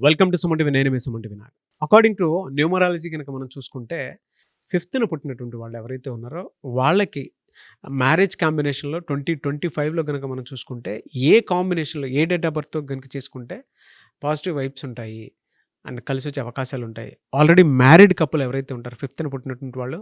Welcome to Suman TV. నేను మీ Suman TV Nag. According to numerology కనుక మనం చూసుకుంటే 5th పుట్టినటువంటి వాళ్ళు ఎవరైతే ఉన్నారో వాళ్ళకి మ్యారేజ్ కాంబినేషన్లో 2025లో కనుక మనం చూసుకుంటే ఏ కాంబినేషన్లో ఏ డేట్ ఆఫ్ బర్త్తో కనుక చేసుకుంటే పాజిటివ్ వైబ్స్ ఉంటాయి అండ్ కలిసి వచ్చే అవకాశాలు ఉంటాయి. ఆల్రెడీ మ్యారీడ్ కపుల్ ఎవరైతే ఉంటారో 5th పుట్టినటువంటి వాళ్ళు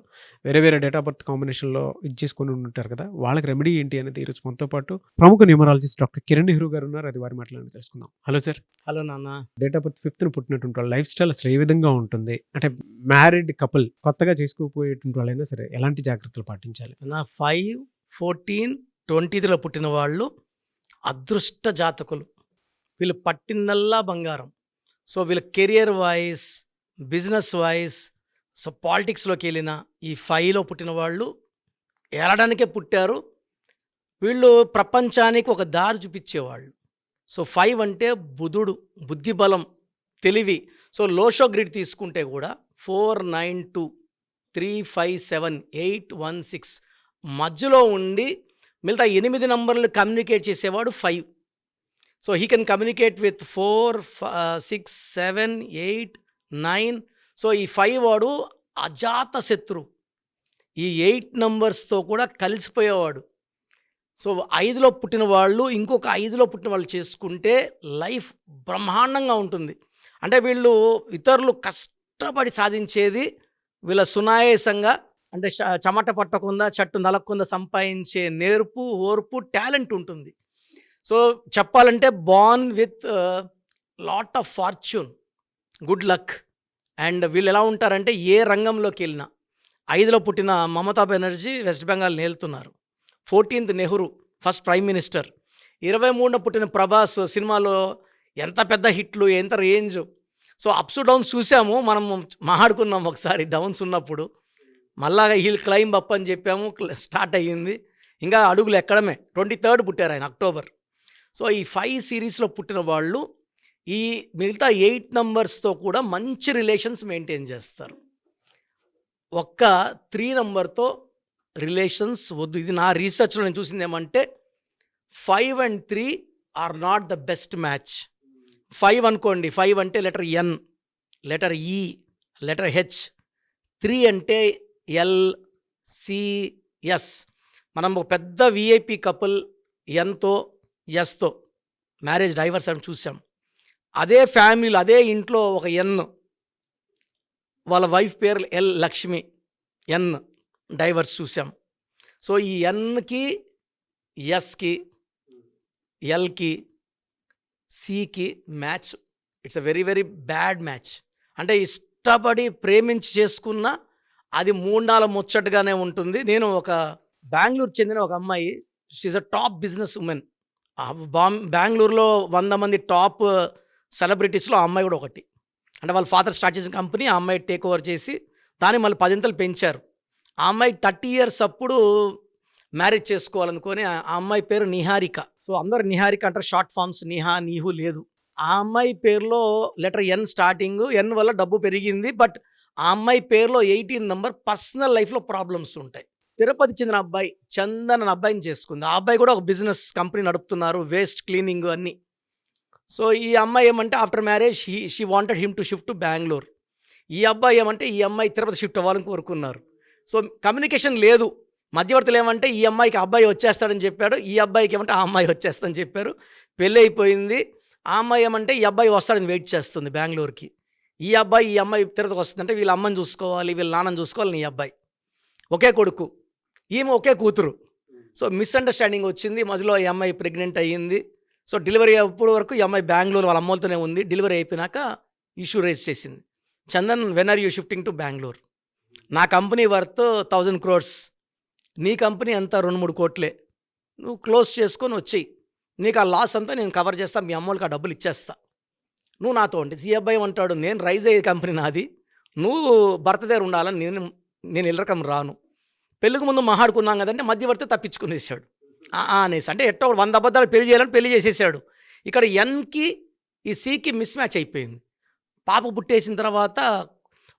వేరే వేరే డేట్ ఆఫ్ బర్త్ కాంబినేషన్లో ఇది చేసుకొని ఉంటారు కదా, వాళ్ళకి రెమెడీ ఏంటి అనేది ఈరోజు మనతో పాటు ప్రముఖ న్యూమరాలజిస్ట్ డాక్టర్ కిరణ్ నెహ్రూ గారు ఉన్నారు. అది వారి మాటలను తెలుసుకుందాం. Hello sir. హలో నాన్న. డేట్ ఆఫ్ బర్త్ 5th పుట్టినటువంటి వాళ్ళ లైఫ్ స్టైల్ అసలు ఏ విధంగా ఉంటుంది? అంటే మ్యారీడ్ కపుల్ కొత్తగా చేసుకోపోయేటువంటి వాళ్ళైనా సరే ఎలాంటి జాగ్రత్తలు పాటించాలి? నా 5, 14, 20లో పుట్టిన వాళ్ళు అదృష్ట జాతకులు. వీళ్ళు పట్టిందల్లా బంగారం. సో వీళ్ళ career wise, business wise, so పాలిటిక్స్లోకి వెళ్ళిన ఈ 5లో పుట్టిన వాళ్ళు ఏలడానికే పుట్టారు. వీళ్ళు ప్రపంచానికి ఒక దారి చూపించేవాళ్ళు. సో 5 అంటే బుధుడు, బుద్ధి బలం, తెలివి. సో లోషో గ్రిడ్ తీసుకుంటే కూడా 4, 9, 2, 3, 5, 7, 8, 1, 6 మధ్యలో ఉండి మిగతా 8 నంబర్లు కమ్యూనికేట్ చేసేవాడు 5. So he can communicate with 4, 6, 7, 8, 9. So ఈ 5 వాడు అజాత శత్రు. ఈ 8 నంబర్స్తో కూడా కలిసిపోయేవాడు. సో 5లో పుట్టిన వాళ్ళు ఇంకొక 5లో పుట్టిన వాళ్ళు చేసుకుంటే లైఫ్ బ్రహ్మాండంగా ఉంటుంది. అంటే వీళ్ళు ఇతరులు కష్టపడి సాధించేది వీళ్ళ సునాయాసంగా, అంటే చెమట పట్టకుండా చెట్టు నలక్కుండా సంపాదించే నేర్పు, ఓర్పు, టాలెంట్ ఉంటుంది. సో చెప్పాలంటే born with lot of fortune, good luck. And వీళ్ళు ఎలా ఉంటారంటే ఏ రంగంలోకి వెళ్ళినా 5లో పుట్టిన మమతా బెనర్జీ వెస్ట్ బెంగాల్ నేలుతున్నారు. 14th Nehru first prime minister. 23న పుట్టిన ప్రభాస్ సినిమాలో ఎంత పెద్ద హిట్లు, ఎంత రేంజ్. సో అప్స్ డౌన్స్ చూసాము, మనం మాట్లాడుకున్నాం ఒకసారి డౌన్స్ ఉన్నప్పుడు. మళ్ళా హీల్ క్లైంబ్ అప్ అని చెప్పాము, స్టార్ట్ అయ్యింది. ఇంకా అడుగులు ఎక్కడమే. 23rd పుట్టారు ఆయన, అక్టోబర్. సో ఈ 5 సిరీస్లో పుట్టిన వాళ్ళు ఈ మిగతా 8 నంబర్స్తో కూడా మంచి రిలేషన్స్ మెయింటైన్ చేస్తారు. ఒక్క 3 నంబర్తో రిలేషన్స్ వద్దు. ఇది నా రీసెర్చ్లో నేను చూసింది ఏమంటే 5 and 3 are not the best match. 5 అనుకోండి, 5 అంటే letter N, letter E, letter H. 3 అంటే ఎల్, సి, ఎస్. మనం ఒక పెద్ద విఐపి కపుల్ ఎన్తో ఎస్తో మ్యారేజ్ డైవర్స్ అని చూసాం. అదే ఫ్యామిలీలో అదే ఇంట్లో ఒక ఎన్, వాళ్ళ వైఫ్ పేరు ఎల్ లక్ష్మి, ఎన్ డైవర్స్ చూసాం. సో ఈ ఎన్కి, ఎస్కి, ఎల్కి, సికి match it's a very very bad match. అంటే ఇష్టపడి ప్రేమించి చేసుకున్న అది 3-4 ముచ్చటగానే ఉంటుంది. నేను ఒక బెంగళూరు చెందిన ఒక అమ్మాయి, she's a top business woman. బెంగళూరులో 100 మంది టాప్ సెలబ్రిటీస్లో ఆ అమ్మాయి కూడా ఒకటి. అంటే వాళ్ళ ఫాదర్ స్టార్ట్ చేసిన కంపెనీ ఆ అమ్మాయి టేక్ ఓవర్ చేసి దాన్ని మళ్ళీ 10 పెంచారు. ఆ అమ్మాయి 30 years అప్పుడు మ్యారేజ్ చేసుకోవాలనుకొని, ఆ అమ్మాయి పేరు నిహారిక. సో అందరు నిహారిక అంటారు, షార్ట్ ఫామ్స్, నిహా, నీహు లేదు. ఆ అమ్మాయి పేరులో లెటర్ ఎన్ స్టార్టింగ్. ఎన్ వల్ల డబ్బు పెరిగింది. బట్ ఆ అమ్మాయి పేరులో 18 నంబర్ పర్సనల్ లైఫ్లో ప్రాబ్లమ్స్ ఉంటాయి. తిరుపతి చెందిన అబ్బాయి చందన్ అనే అబ్బాయిని చేసుకుంది. ఆ అబ్బాయి కూడా ఒక బిజినెస్ కంపెనీ నడుపుతున్నారు, వేస్ట్ క్లీనింగ్ అన్నీ. సో ఈ అమ్మాయి ఏమంటే after marriage she wanted him to shift to Bengaluru. ఈ అబ్బాయి ఏమంటే ఈ అమ్మాయి తిరుపతి షిఫ్ట్ అవ్వాలని కోరుకున్నారు. సో కమ్యూనికేషన్ లేదు. మధ్యవర్తులు ఏమంటే ఈ అమ్మాయికి అబ్బాయి వచ్చేస్తాడని చెప్పాడు, ఈ అబ్బాయికి ఏమంటే ఆ అమ్మాయి వచ్చేస్తాడని చెప్పారు. పెళ్ళి అయిపోయింది. ఆ అమ్మాయి ఏమంటే ఈ అబ్బాయి వస్తాడని వెయిట్ చేస్తుంది బెంగళూరుకి. ఈ అమ్మాయి తిరుపతికి వస్తుందంటే వీళ్ళ అమ్మని చూసుకోవాలి, వీళ్ళ నాన్నని చూసుకోవాలి. ఈ అబ్బాయి ఒకే కొడుకు, ఈమె ఒకే కూతురు. సో మిస్అండర్స్టాండింగ్ వచ్చింది. మధ్యలో ఈ అమ్మాయి ప్రెగ్నెంట్ అయ్యింది. సో డెలివరీ అప్పుడు వరకు ఈ అమ్మాయి బెంగళూరు వాళ్ళ అమ్మలతోనే ఉంది. డెలివరీ అయిపోయినాక ఇష్యూ రైజ్ చేసింది. Chandan, when are you shifting to Bengaluru? నా కంపెనీ వర్త్ 1000 crores, నీ కంపెనీ అంతా 2-3 కోట్లే. నువ్వు క్లోజ్ చేసుకొని వచ్చేయి, నీకు ఆ లాస్ అంతా నేను కవర్ చేస్తా, మీ అమ్మోళ్ళకి ఆ డబ్బులు ఇచ్చేస్తా, నువ్వు నాతో ఉంటే. ఈ అబ్బాయి అంటాడు, నేను రైజ్ అయ్యే కంపెనీ నాది, నువ్వు భర్త దగ్గర ఉండాలని నేను ఇల్లరకం రాను. పెళ్ళికి ముందు మాట్లాడుకున్నాం కదంటే మధ్యవర్తి తప్పించుకునేసాడు అనేసి. అంటే ఎట్టో 100 అబద్ధాలు పెళ్లి చేయాలని పెళ్లి చేసేసాడు. ఇక్కడ ఎన్కి ఈ సికి మిస్ మ్యాచ్ అయిపోయింది. పాప పుట్టేసిన తర్వాత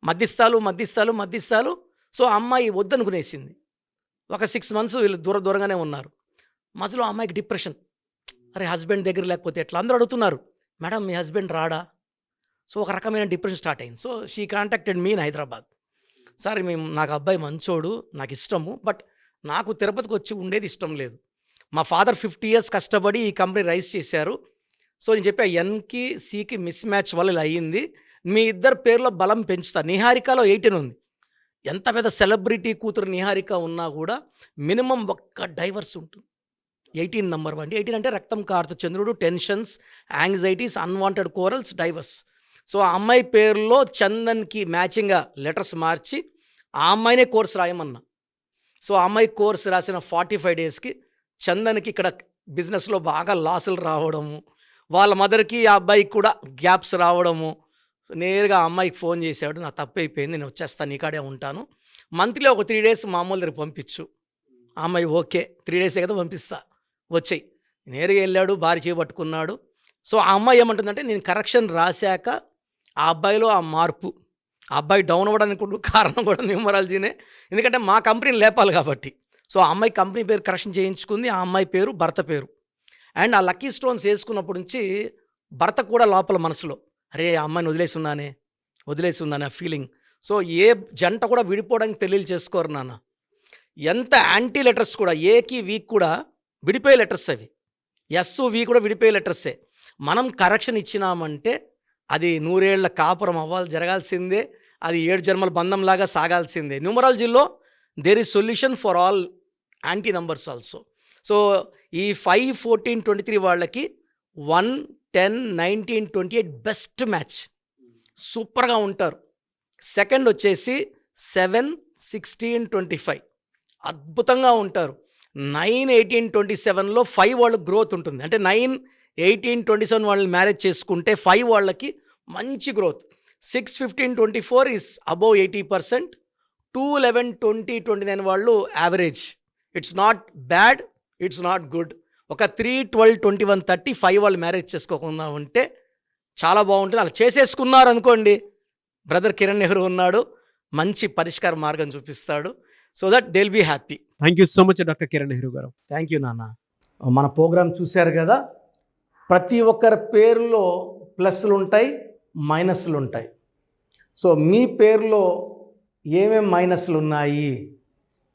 మధ్యస్థాలు. సో అమ్మాయి వద్దనుకునేసింది. ఒక 6 months వీళ్ళు దూరంగానే ఉన్నారు. మధ్యలో అమ్మాయికి డిప్రెషన్. అరే హస్బెండ్ దగ్గర లేకపోతే ఎట్లా? అందరూ అడుగుతున్నారు, మేడం మీ హస్బెండ్ రాడా? సో ఒక రకమైన డిప్రెషన్ స్టార్ట్ అయింది. So she contacted me in Hyderabad. Sir నాకు అబ్బాయి మంచోడు, నాకు ఇష్టము, బట్ నాకు తిరుపతికి వచ్చి ఉండేది ఇష్టం లేదు. మా ఫాదర్ 50 years కష్టపడి ఈ కంపెనీ రైజ్ చేశారు. సో నేను చెప్పా, ఎన్కి సికి మిస్ మ్యాచ్ వల్ల ఇలా అయ్యింది. మీ ఇద్దరు పేర్లో బలం పెంచుతా. నిహారికలో 18 ఉంది. ఎంత పెద్ద సెలబ్రిటీ కూతురు నిహారిక ఉన్నా కూడా మినిమం ఒక్క డైవర్స్ ఉంటుంది. 18 నెంబర్ 1. 18 అంటే రక్తం కారుతూ చంద్రుడు, tensions, anxieties, unwanted corals, divorce. So ఆ అమ్మాయి పేరులో చందన్కి మ్యాచింగ్గా లెటర్స్ మార్చి ఆ అమ్మాయినే కోర్స్ రాయమన్నా. సో ఆ అమ్మాయి కోర్స్ రాసిన 45 daysకి చందన్కి ఇక్కడ బిజినెస్లో బాగా లాసులు రావడము, వాళ్ళ మదర్కి ఆ అబ్బాయికి కూడా గ్యాప్స్ రావడము. నేరుగా ఆ అమ్మాయికి ఫోన్ చేశాడు, నా తప్పు అయిపోయింది, నేను వచ్చేస్తాను, నీకాడే ఉంటాను, మంత్లీ ఒక 3 days మా అమ్మోళ్ళ దగ్గర పంపించు. ఆ అమ్మాయి ఓకే, 3 days కదా పంపిస్తా, వచ్చేయి. నేరుగా వెళ్ళాడు, భార్య చేపట్టుకున్నాడు. సో ఆ అమ్మాయి ఏమంటుందంటే, నేను కరెక్షన్ రాశాక ఆ అబ్బాయిలో ఆ మార్పు, ఆ అబ్బాయి డౌన్ అవ్వడానికి కూడా కారణం కూడా న్యూమరాలజీనే, ఎందుకంటే మా కంపెనీని లేపాలి కాబట్టి. సో ఆ అమ్మాయి కంపెనీ పేరు కరెక్షన్ చేయించుకుంది, ఆ అమ్మాయి పేరు, భర్త పేరు. అండ్ ఆ లక్కీ స్టోన్స్ వేసుకున్నప్పటి నుంచి భర్త కూడా లోపల మనసులో, అరే ఆ అమ్మాయిని వదిలేసి ఉన్నాను ఆ ఫీలింగ్. సో ఏ జంట కూడా విడిపోవడానికి పెళ్ళిళ్ళు చేసుకోరు నాన్న. ఎంత యాంటీ లెటర్స్ కూడా, ఏకి వీక్ కూడా విడిపోయే లెటర్స్ అవి, ఎస్ వి కూడా విడిపోయే లెటర్సే. మనం కరెక్షన్ ఇచ్చినామంటే అది 100 ఏళ్ల కాపురం జరగాల్సిందే, అది 7 జన్మల బంధంలాగా సాగాల్సిందే. న్యూమరాలజీలో there is solution for all anti numbers also. So ఈ 5, 14, 23 వాళ్ళకి 1, 10, 19, 28 బెస్ట్ మ్యాచ్, సూపర్గా ఉంటారు. సెకండ్ వచ్చేసి 7, 16, 25 అద్భుతంగా ఉంటారు. 9, 18, 27లో 5 వాళ్ళకి గ్రోత్ ఉంటుంది. అంటే 9, 18, 27 వాళ్ళని మ్యారేజ్ చేసుకుంటే 5 వాళ్ళకి మంచి గ్రోత్. 6, 15, 24 is above 80%. 2, 11, 20, 29 వాళ్ళు average. It's not bad, it's not good. ఒక 3, 12, 21, 30, 5 వాళ్ళు మ్యారేజ్ చేసుకోకుండా ఉంటే చాలా బాగుంటుంది. అలా చేసేసుకున్నారు అనుకోండి, బ్రదర్ కిరణ్ నెహ్రూ ఉన్నాడు, మంచి పరిష్కార మార్గం చూపిస్తాడు. So that they will be happy. Thank you so much doctor Kiran Nehru గారు. థ్యాంక్ యూ నాన్న. మన ప్రోగ్రాం చూశారు కదా, ప్రతి ఒక్కరి పేరులో ప్లస్లు ఉంటాయి, మైనస్లు ఉంటాయి. సో మీ పేరులో ఏమేం మైనస్లు ఉన్నాయి,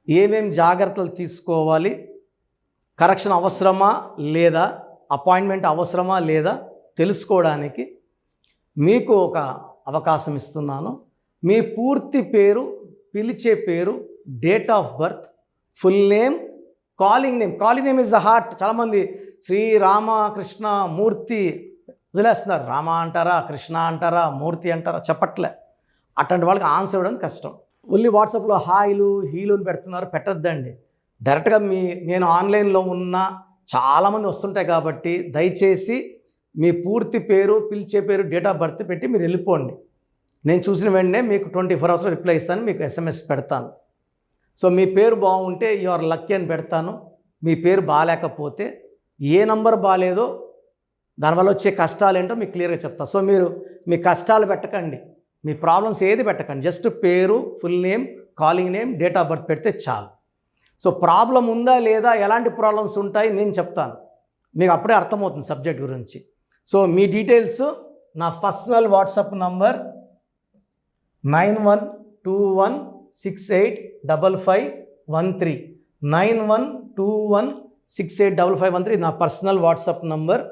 ఏమేం జాగ్రత్తలు తీసుకోవాలి, కరెక్షన్ అవసరమా లేదా, అపాయింట్మెంట్ అవసరమా లేదా తెలుసుకోవడానికి మీకు ఒక అవకాశం ఇస్తున్నాను. మీ పూర్తి పేరు, పిలిచే పేరు, date of birth, full name, calling name is the heart. చాలామంది శ్రీరామకృష్ణ మూర్తి వదిలేస్తున్నారు. రామ అంటారా, కృష్ణ అంటారా, మూర్తి అంటారా చెప్పట్లే. అట్లాంటి వాళ్ళకి ఆన్సర్ ఇవ్వడం కష్టం. ఓన్లీ వాట్సాప్లో హాయిలు హీలుని పెడుతున్నారు, పెట్టద్దండి. డైరెక్ట్గా నేను ఆన్లైన్లో ఉన్న చాలామంది వస్తుంటాయి కాబట్టి దయచేసి మీ పూర్తి పేరు, పిలిచే పేరు, డేట్ ఆఫ్ బర్త్ పెట్టి మీరు వెళ్ళిపోండి. నేను చూసిన వెంటనే మీకు 24 hours రిప్లై ఇస్తాను, మీకు SMS పెడతాను. సో మీ పేరు బాగుంటే యు ఆర్ లక్కీ అని పెడతాను. మీ పేరు బాగాలేకపోతే ఏ నంబర్ బాగాలేదో దానివల్ల వచ్చే కష్టాలు ఏంటో మీకు క్లియర్గా చెప్తాను. సో మీరు మీ కష్టాలు పెట్టకండి, మీ ప్రాబ్లమ్స్ ఏది పెట్టకండి, జస్ట్ పేరు, full name, calling name, date of birth పెడితే చాలు. సో ప్రాబ్లం ఉందా లేదా, ఎలాంటి ప్రాబ్లమ్స్ ఉంటాయి నేను చెప్తాను, మీకు అప్పుడే అర్థమవుతుంది సబ్జెక్ట్ గురించి. సో మీ డీటెయిల్స్ నా పర్సనల్ వాట్సాప్ నంబర్ 9121685513 9121685513 నా పర్సనల్ వాట్సాప్ నంబర్.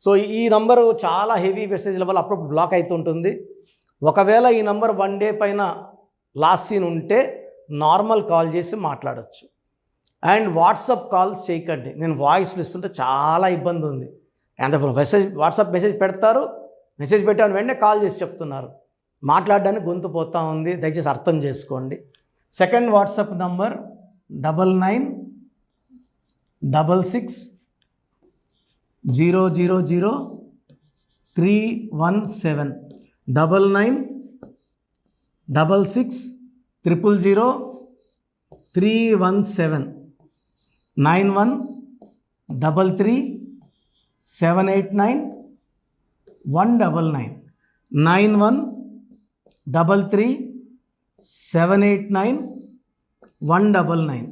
సో ఈ నంబరు చాలా హెవీ మెసేజ్ల వల్ల అప్పుడప్పుడు బ్లాక్ అవుతుంటుంది. ఒకవేళ ఈ నంబర్ 1 day పైన లాస్ట్ సీన్ ఉంటే నార్మల్ కాల్ చేసి మాట్లాడచ్చు. అండ్ వాట్సాప్ కాల్స్ చేయకండి, నేను వాయిస్లు ఇస్తుంటే చాలా ఇబ్బంది ఉంది. అంత వాట్సాప్ మెసేజ్ పెడతారు, మెసేజ్ పెట్టాను వెంటనే కాల్ చేసి చెప్తున్నారు, మాట్లాడడానికి గొంతు పోతా ఉంది, దయచేసి అర్థం చేసుకోండి. Second WhatsApp number 9966000317 9966000317 9133789199 9133789199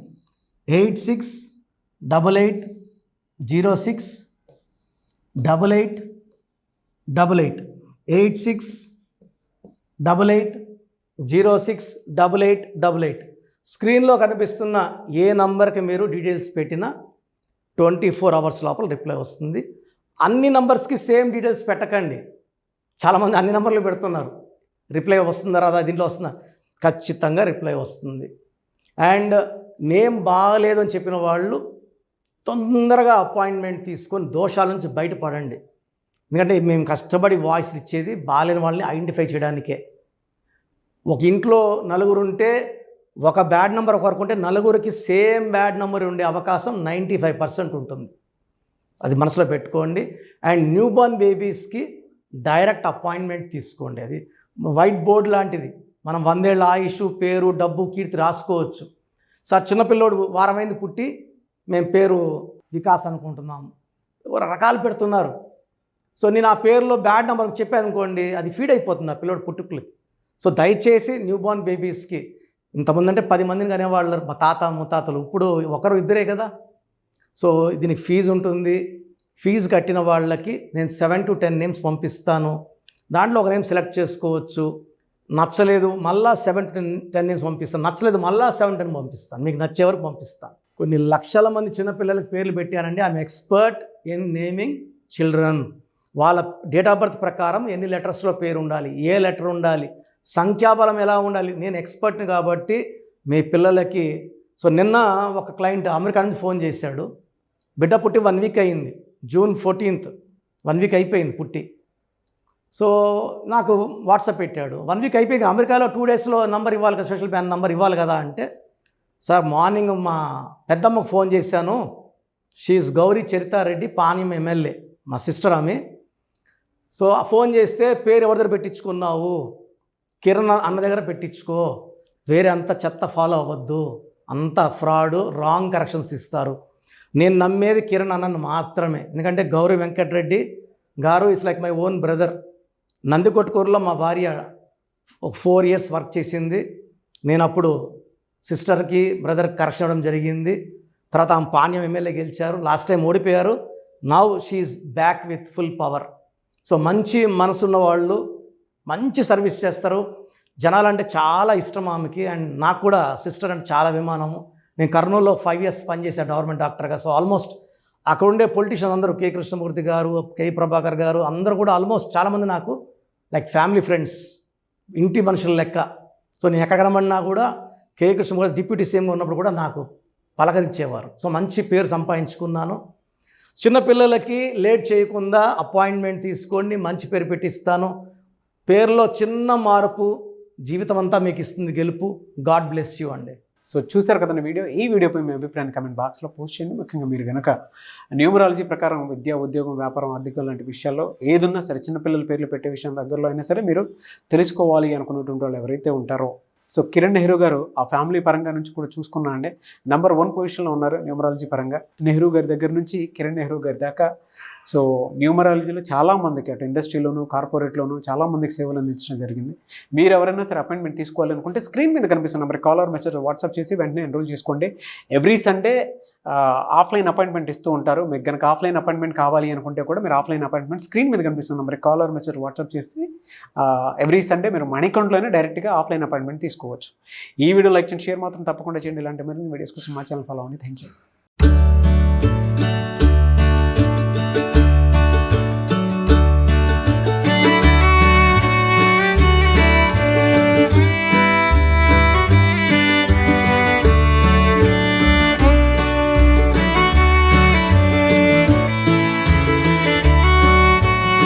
8688068888 86 88068888. స్క్రీన్లో కనిపిస్తున్న ఏ నంబర్కి మీరు డీటెయిల్స్ పెట్టినా 24 అవర్స్ లోపల రిప్లై వస్తుంది. అన్ని నంబర్స్కి సేమ్ డీటెయిల్స్ పెట్టకండి. చాలామంది అన్ని నంబర్లు పెడుతున్నారు. రిప్లై వస్తుందా రాదా, దీంట్లో వస్తుందా? ఖచ్చితంగా రిప్లై వస్తుంది. అండ్ నేమ్ బాగలేదు అని చెప్పిన వాళ్ళు తొందరగా అపాయింట్మెంట్ తీసుకొని దోషాల నుంచి బయటపడండి. ఎందుకంటే మేము కష్టపడి వాయిస్ ఇచ్చేది బాగాలేని వాళ్ళని ఐడెంటిఫై చేయడానికే. ఒక ఇంట్లో నలుగురు ఉంటే ఒక బ్యాడ్ నెంబర్ ఒకరికి ఉంటే నలుగురికి సేమ్ బ్యాడ్ నెంబర్ ఉండే అవకాశం 95% ఉంటుంది. అది మనసులో పెట్టుకోండి. అండ్ న్యూ బోర్న్ బేబీస్కి డైరెక్ట్ అపాయింట్మెంట్ తీసుకోండి. అది వైట్ బోర్డ్ లాంటిది. మనం 100 ఏళ్ళ ఆయుష్, పేరు, డబ్బు, కీర్తి రాసుకోవచ్చు. సార్ చిన్నపిల్లోడు వారమైంది పుట్టి మేము పేరు వికాస్ అనుకుంటున్నాము, రకాలు పెడుతున్నారు. సో నేను ఆ పేరులో బ్యాడ్ నెంబర్ చెప్పాను అనుకోండి, అది ఫీడ్ అయిపోతుంది ఆ పిల్లోడు పుట్టుకులకి. సో దయచేసి న్యూ బోర్న్ బేబీస్కి, ఇంతమంది అంటే 10 మందిని కనేవాళ్ళు మా తాత ముత్తాతలు, ఇప్పుడు ఒకరు ఇద్దరే కదా. సో దీనికి ఫీజు ఉంటుంది. ఫీజు కట్టిన వాళ్ళకి నేను 7 to 10 నేమ్స్ పంపిస్తాను. దాంట్లో ఒక నేమ్ సెలెక్ట్ చేసుకోవచ్చు. నచ్చలేదు మళ్ళా 7 to 10 నేమ్స్ పంపిస్తాను. నచ్చలేదు మళ్ళా 7 to 10 పంపిస్తాను. మీకు నచ్చే వరకు పంపిస్తాను. కొన్ని లక్షల మంది చిన్నపిల్లలకి పేర్లు పెట్టానండి. I'm expert in naming children. వాళ్ళ డేట్ ఆఫ్ బర్త్ ప్రకారం ఎన్ని లెటర్స్లో పేరు ఉండాలి, ఏ లెటర్ ఉండాలి, సంఖ్యాబలం ఎలా ఉండాలి, నేను ఎక్స్పర్ట్ని కాబట్టి మీ పిల్లలకి. సో నిన్న ఒక క్లయింట్ అమెరికా నుంచి ఫోన్ చేశాడు. బిడ్డ పుట్టి 1 వీక్ అయింది. June 14th 1 వీక్ అయిపోయింది పుట్టి. సో నాకు వాట్సాప్ పెట్టాడు. 1 వీక్ అయిపోయింది, అమెరికాలో 2 డేస్లో నంబర్ ఇవ్వాలి కదా, సోషల్ ప్యాన్ నంబర్ ఇవ్వాలి కదా అంటే, సార్ మార్నింగ్ మా పెద్దమ్మకు ఫోన్ చేశాను. షీఈ్ గౌరీ చరితారెడ్డి, పాణ్యం ఎమ్మెల్యే, మా సిస్టర్ ఆమె. సో ఫోన్ చేస్తే పేరు ఎవరి దగ్గర పెట్టించుకున్నావు, కిరణ్ అన్న దగ్గర పెట్టించుకో, వేరే అంత చెత్త ఫాలో అవ్వద్దు, అంత ఫ్రాడ్, రాంగ్ కరెక్షన్స్ ఇస్తారు. నేను నమ్మేది కిరణ్ అన్నను మాత్రమే. ఎందుకంటే గౌరీ వెంకటరెడ్డి గారు is like my own brother. నందికొట్కూరులో మా భార్య ఒక 4 years వర్క్ చేసింది. నేను అప్పుడు సిస్టర్కి బ్రదర్కి కరెక్షన్ ఇవ్వడం జరిగింది. తర్వాత ఆమె పాణ్యం ఎమ్మెల్యే గెలిచారు. లాస్ట్ టైం ఓడిపోయారు. Now she's back with full power. So మంచి మనసున్న వాళ్ళు మంచి సర్వీస్ చేస్తారు. జనాలంటే చాలా ఇష్టం ఆమెకి. అండ్ నాకు కూడా సిస్టర్ అంటే చాలా అభిమానము. నేను కర్నూలులో 5 years పనిచేశాను గవర్నమెంట్ డాక్టర్గా. సో ఆల్మోస్ట్ అక్కడ ఉండే పొలిటీషియన్ అందరూ, కె కృష్ణమూర్తి గారు, కె ప్రభాకర్ గారు, అందరూ కూడా ఆల్మోస్ట్ చాలామంది నాకు లైక్ ఫ్యామిలీ ఫ్రెండ్స్, ఇంటి మనుషుల లెక్క. సో నేను ఎక్కడ కనబడినా కూడా కె కృష్ణమూర్తి డిప్యూటీ సీఎంగా ఉన్నప్పుడు కూడా నాకు పలకరించేవారు. సో మంచి పేరు సంపాదించుకున్నాను. చిన్నపిల్లలకి లేట్ చేయకుండా అపాయింట్మెంట్ తీసుకోండి, మంచి పేరు పెట్టిస్తాను. పేరులో చిన్న మార్పు జీవితం అంతా మీకు ఇస్తుంది గెలుపు. గాడ్ బ్లెస్ యూ అండి. సో చూశారు కదండి వీడియో. ఈ వీడియోపై మీ అభిప్రాయాన్ని కమెంట్ బాక్స్లో పోస్ట్ చేయండి. ముఖ్యంగా మీరు కనుక న్యూమరాలజీ ప్రకారం విద్య, ఉద్యోగం, వ్యాపారం, ఆర్థికం లాంటి విషయాల్లో ఏదున్నా సరే, చిన్నపిల్లల పేర్లు పెట్టే విషయం దగ్గరలో అయినా సరే మీరు తెలుసుకోవాలి అనుకున్నటువంటి వాళ్ళు ఎవరైతే ఉంటారో, సో కిరణ్ నెహ్రూ గారు ఆ ఫ్యామిలీ పరంగా నుంచి కూడా చూసుకున్నా అండి నంబర్ 1 పొజిషన్లో ఉన్నారు న్యూమరాలజీ పరంగా. నెహ్రూ గారి దగ్గర నుంచి కిరణ్ నెహ్రూ గారి దాకా సో న్యూమరాలజీలో చాలామందికి అటు ఇండస్ట్రీలోను, కార్పొరేట్లోను చాలామందికి సేవలు అందించడం జరిగింది. మీరు ఎవరైనా సరే అపాయింట్మెంట్ తీసుకోవాలనుకుంటే స్క్రీన్ మీద కనిపిస్తున్న నెంబర్ కాలర్ మెసేజ్ వాట్సాప్ చేసి వెంటనే ఎన్రోల్ చేసుకోండి. ఎవ్రీ సండే ఆఫ్లైన్ అపాయింట్మెంట్ ఇస్తూ ఉంటారు. మీకు కనుక ఆఫ్లైన్ అపాయింట్మెంట్ కావాలి అనుకుంటే కూడా మీరు ఆఫ్లైన్ అపాయింట్మెంట్ స్క్రీన్ మీద కనిపిస్తున్న నెంబర్ కాలర్ మెసేజ్ వాట్సాప్ చేసి ఎవ్రీ సండే మీరు మణికొండలోనే డైరెక్ట్గా ఆఫ్లైన్ అపాయింట్మెంట్ తీసుకోవచ్చు. ఈ వీడియో లైక్ చేయండి, షేర్ మాత్రం తప్పకుండా చేయండి. ఇలాంటి మరిన్ని వీడియోస్ కోసం మా ఛానల్ ఫాలో అవ్వండి. Thank you.